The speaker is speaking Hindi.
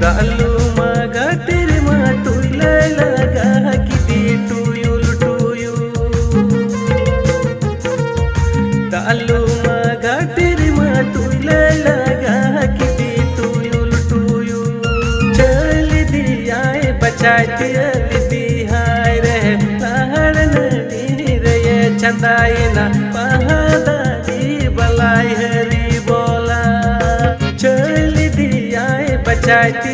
दालू मगा तेरे मा तुले लगा किती टूयुल टूयू दालू मगा तेरे मा तुले लगा किती टूयुल टूयू चल दिया बचाती दी हाय रे पहाड़ नदी रे चंदाइना पहाड़ी बलाई हरी बोला चल दिया बचाती